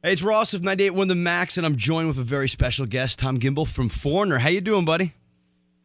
Hey, it's Ross with 98.1 The Max, and I'm joined with a very special guest, Tom Gimbel from Foreigner. How you doing, buddy?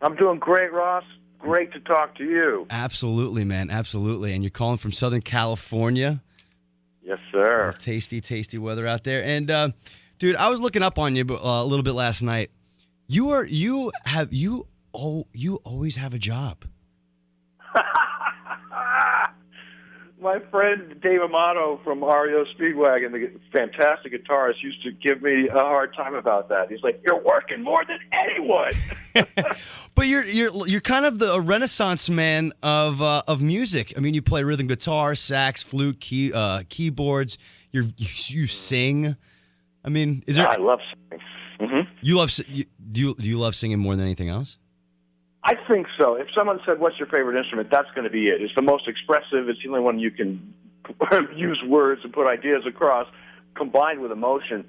I'm doing great, Ross. Great to talk to you. Absolutely, man. Absolutely. And you're calling from Southern California. Yes, sir. Tasty, tasty weather out there. And, dude, I was looking up on you a little bit last night. You always have a job. My friend Dave Amato from REO Speedwagon, the fantastic guitarist, used to give me a hard time about that. He's like, "You're working more than anyone." But you're kind of a renaissance man of music. I mean, you play rhythm guitar, sax, flute, keyboards. You sing. I mean, is there? I love singing. Mm-hmm. You love. Do you love singing more than anything else? I think so. If someone said, "What's your favorite instrument?" that's going to be it. It's the most expressive. It's the only one you can use words and put ideas across, combined with emotion.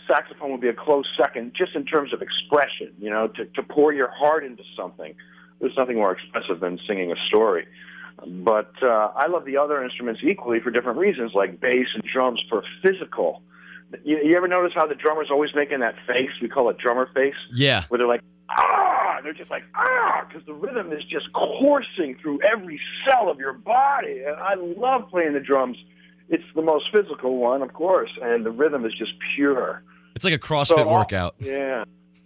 Saxophone would be a close second, just in terms of expression. You know, to pour your heart into something. There's nothing more expressive than singing a story. But I love the other instruments equally for different reasons, like bass and drums for physical. You ever notice how the drummer's always making that face? We call it drummer face. Yeah. Where they're like, ah! They're just like, ah! Because the rhythm is just coursing through every cell of your body. And I love playing the drums. It's the most physical one, of course, and the rhythm is just pure. It's like a CrossFit workout. Yeah.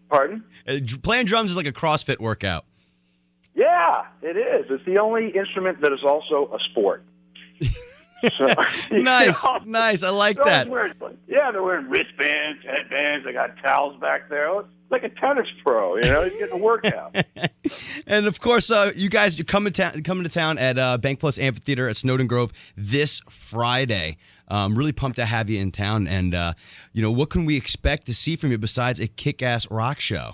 Pardon? Playing drums is like a CrossFit workout. Yeah, it is. It's the only instrument that is also a sport. So, nice. I like that. They're wearing wristbands, headbands. They got towels back there. It's like a tennis pro, you know. He's getting a workout. And of course, you guys, you're coming to town at Bank Plus Amphitheater at Snowden Grove this Friday. Really pumped to have you in town. And what can we expect to see from you besides a kick-ass rock show?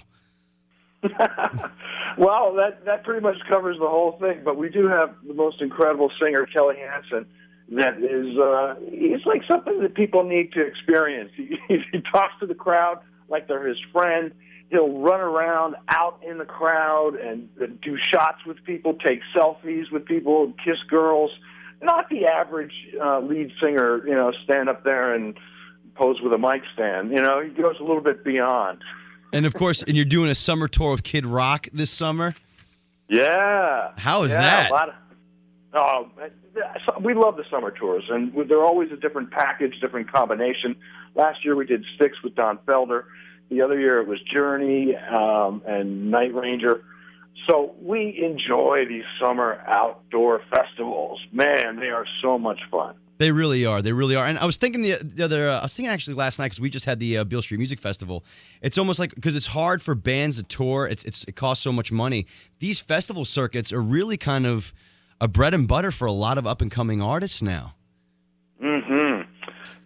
Well, that pretty much covers the whole thing. But we do have the most incredible singer, Kelly Hansen. That is, it's like something that people need to experience. He talks to the crowd like they're his friend. He'll run around out in the crowd and do shots with people, take selfies with people, kiss girls. Not the average lead singer, stand up there and pose with a mic stand. He goes a little bit beyond. And of course, you're doing a summer tour of Kid Rock this summer. Yeah. How is that? We love the summer tours, and they're always a different package, different combination. Last year we did Styx with Don Felder. The other year it was Journey and Night Ranger. So we enjoy these summer outdoor festivals. Man, they are so much fun. They really are. And I was thinking actually last night, because we just had the Beale Street Music Festival. It's almost like, because it's hard for bands to tour. It costs so much money. These festival circuits are really kind of a bread and butter for a lot of up-and-coming artists now. Mm-hmm.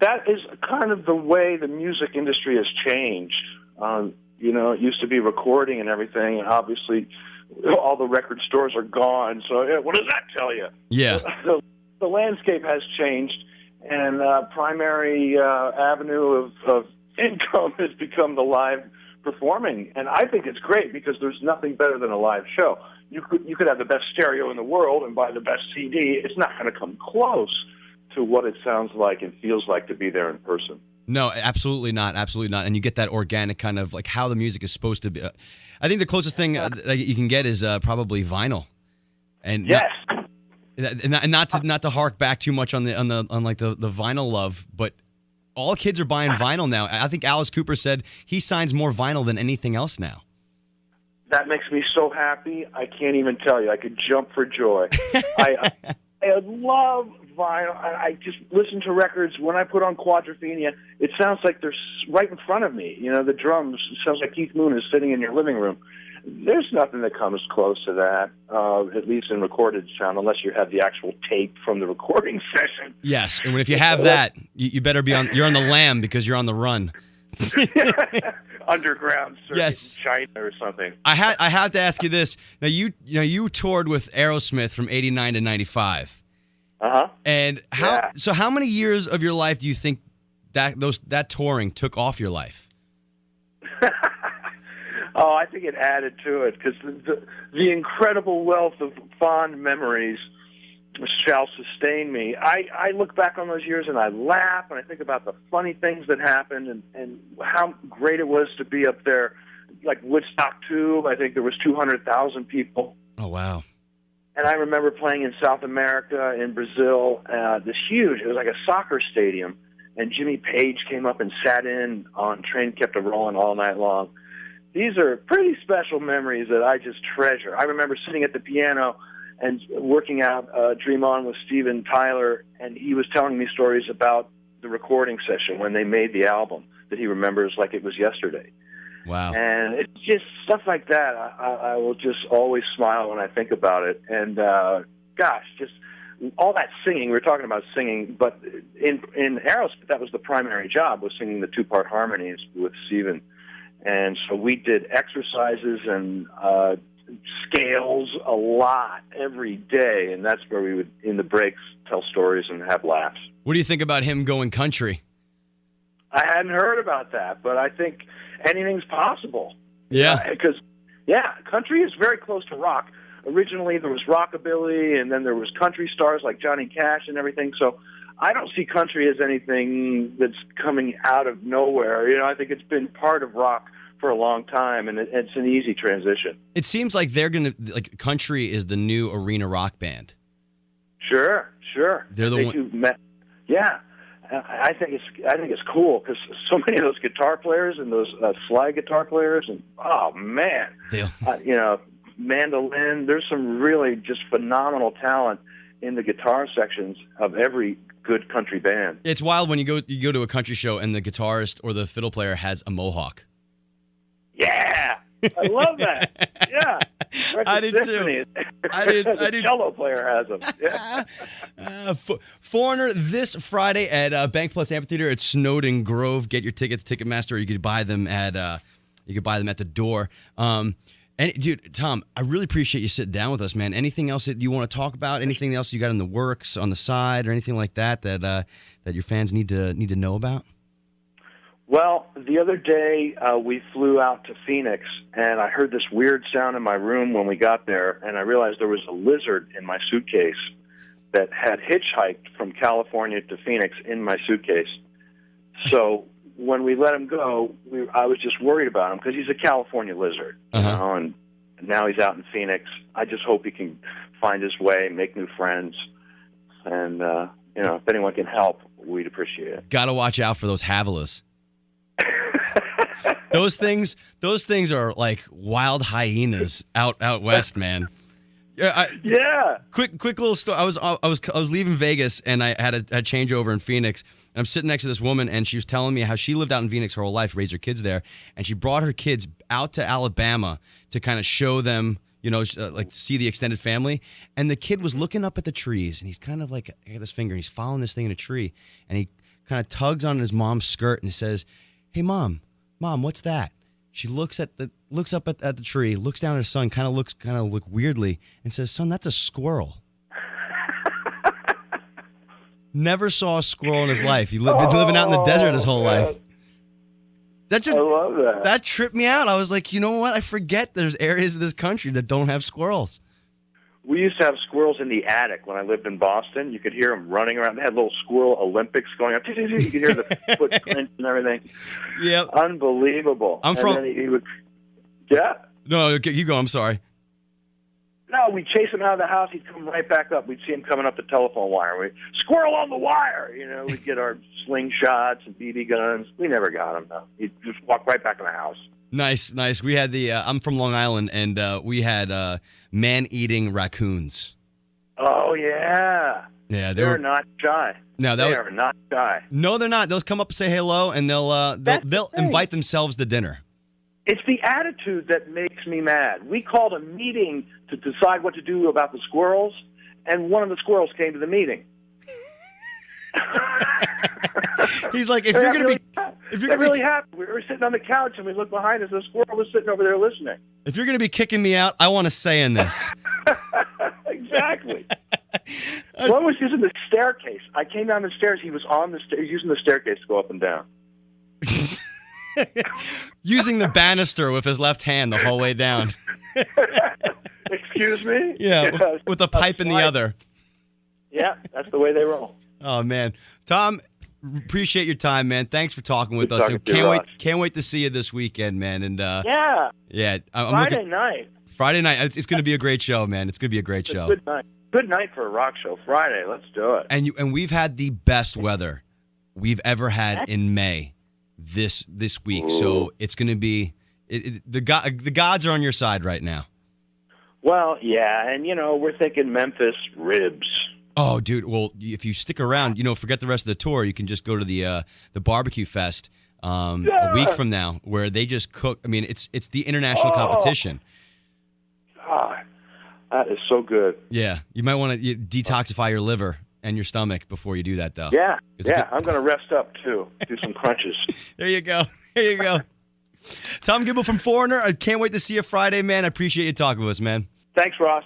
That is kind of the way the music industry has changed. It used to be recording and everything, and obviously all the record stores are gone. So what does that tell you? Yeah. The landscape has changed, and primary avenue of income has become the live performing. And I think it's great, because there's nothing better than a live show. You could have the best stereo in the world and buy the best CD. It's not going to come close to what it sounds like and feels like to be there in person. No, absolutely not. Absolutely not. And you get that organic kind of like how the music is supposed to be. I think the closest thing that you can get is probably vinyl. And yes. Not to hark back too much on the vinyl love, but all kids are buying vinyl now. I think Alice Cooper said he signs more vinyl than anything else now. That makes me so happy. I can't even tell you. I could jump for joy. I love vinyl. I just listen to records. When I put on Quadrophenia, it sounds like they're right in front of me. The drums, it sounds like Keith Moon is sitting in your living room. There's nothing that comes close to that, at least in recorded sound, unless you have the actual tape from the recording session. Yes, and if you have that, you better be you're on the lam, because you're on the run. Underground circuit, yes. In China or something. I have to ask you this. Now you toured with Aerosmith from '89 to '95. Uh-huh. And how many years of your life do you think that touring took off your life? Oh, I think it added to it, because the incredible wealth of fond memories shall sustain me. I look back on those years and I laugh and I think about the funny things that happened and how great it was to be up there. Like Woodstock 2, I think there was 200,000 people. Oh, wow. And I remember playing in South America, in Brazil, it was like a soccer stadium. And Jimmy Page came up and sat in on Train Kept a Rolling all night long. These are pretty special memories that I just treasure. I remember sitting at the piano and working out Dream On with Steven Tyler, and he was telling me stories about the recording session when they made the album that he remembers like it was yesterday. Wow. And it's just stuff like that. I will just always smile when I think about it. And, gosh, just all that singing. We were talking about singing, but in Aerosmith, that was the primary job, was singing the two-part harmonies with Steven. And so we did exercises and scales a lot every day, and that's where we would, in the breaks, tell stories and have laughs. What do you think about him going country? I hadn't heard about that, but I think anything's possible. Yeah. Because, country is very close to rock. Originally, there was rockabilly, and then there was country stars like Johnny Cash and everything. So I don't see country as anything that's coming out of nowhere. I think it's been part of rock for a long time, and it's an easy transition. It seems like country is the new arena rock band. Sure. They're the one. Yeah. I think it's cool because so many of those guitar players and those slide guitar players, and oh man, mandolin. There's some really just phenomenal talent in the guitar sections of every good country band. It's wild when you go to a country show and the guitarist or the fiddle player has a mohawk. Yeah, I love that. Yeah, I did too. The cello player has them. Yeah. Foreigner this Friday at Bank Plus Amphitheater at Snowden Grove. Get your tickets, Ticketmaster. Or you could buy them at the door. And dude, Tom, I really appreciate you sitting down with us, man. Anything else that you want to talk about? Anything else you got in the works on the side, or anything like that your fans need to know about? Well, the other day we flew out to Phoenix, and I heard this weird sound in my room when we got there, and I realized there was a lizard in my suitcase that had hitchhiked from California to Phoenix in my suitcase. So when we let him go, I was just worried about him because he's a California lizard, and now he's out in Phoenix. I just hope he can find his way, make new friends, and if anyone can help, we'd appreciate it. Got to watch out for those havilas. Those things are like wild hyenas out west, man. Yeah. Quick little story. I was leaving Vegas, and I had a changeover in Phoenix. And I'm sitting next to this woman, and she was telling me how she lived out in Phoenix her whole life, raised her kids there, and she brought her kids out to Alabama to kind of show them, like to see the extended family. And the kid was looking up at the trees, and he's kind of like, I got this finger, and he's following this thing in a tree, and he kind of tugs on his mom's skirt and says, "Hey, Mom, what's that?" She looks up at the tree, looks down at her son, kind of look weirdly, and says, "Son, that's a squirrel." Never saw a squirrel in his life. He's been living out in the desert his whole life. I love that. That tripped me out. I was like, you know what? I forget there's areas of this country that don't have squirrels. We used to have squirrels in the attic when I lived in Boston. You could hear them running around. They had little squirrel Olympics going on. You could hear the footprints and everything. Yeah, unbelievable. Yeah. No, you go. I'm sorry. No, we'd chase him out of the house. He'd come right back up. We'd see him coming up the telephone wire. Squirrel on the wire. We'd get our slingshots and BB guns. We never got him, though. He'd just walk right back in the house. Nice. We had I'm from Long Island, and we had man-eating raccoons. Oh, yeah. Yeah, they're not shy. No, they are not shy. No, they're not. They'll come up and say hello, and they'll invite themselves to dinner. It's the attitude that makes me mad. We called a meeting to decide what to do about the squirrels, and one of the squirrels came to the meeting. He's like, if you're really happy. We were sitting on the couch and we looked behind us, and the squirrel was sitting over there listening. If you're gonna be kicking me out, I want to say in this. Exactly. One was using the staircase. I came down the stairs. He was on the stairs, using the staircase to go up and down. Using the banister with his left hand the whole way down. Excuse me? Yeah, with a pipe in the other. Yeah, that's the way they roll. Oh man, Tom, appreciate your time, man. Thanks for talking with Good us. talking And to you, Ross. can't wait to see you this weekend, man. And Yeah, I'm Friday looking night. Friday night. It's going to be a great show, man. It's going to be a great It's a show. good night. Good night for a rock show. Friday, let's do it. And we've had the best weather we've ever had in May this week. Ooh. So it's going to be the gods are on your side right now. Well, yeah, and we're thinking Memphis ribs. Oh, dude. Well, if you stick around, forget the rest of the tour. You can just go to the barbecue fest a week from now, where they just cook. I mean, it's the international competition. God, that is so good. Yeah, you might want to detoxify your liver and your stomach before you do that, though. Yeah, I'm going to rest up too. Do some crunches. There you go. There you go. Tom Gimbel from Foreigner. I can't wait to see you Friday, man. I appreciate you talking with us, man. Thanks, Ross.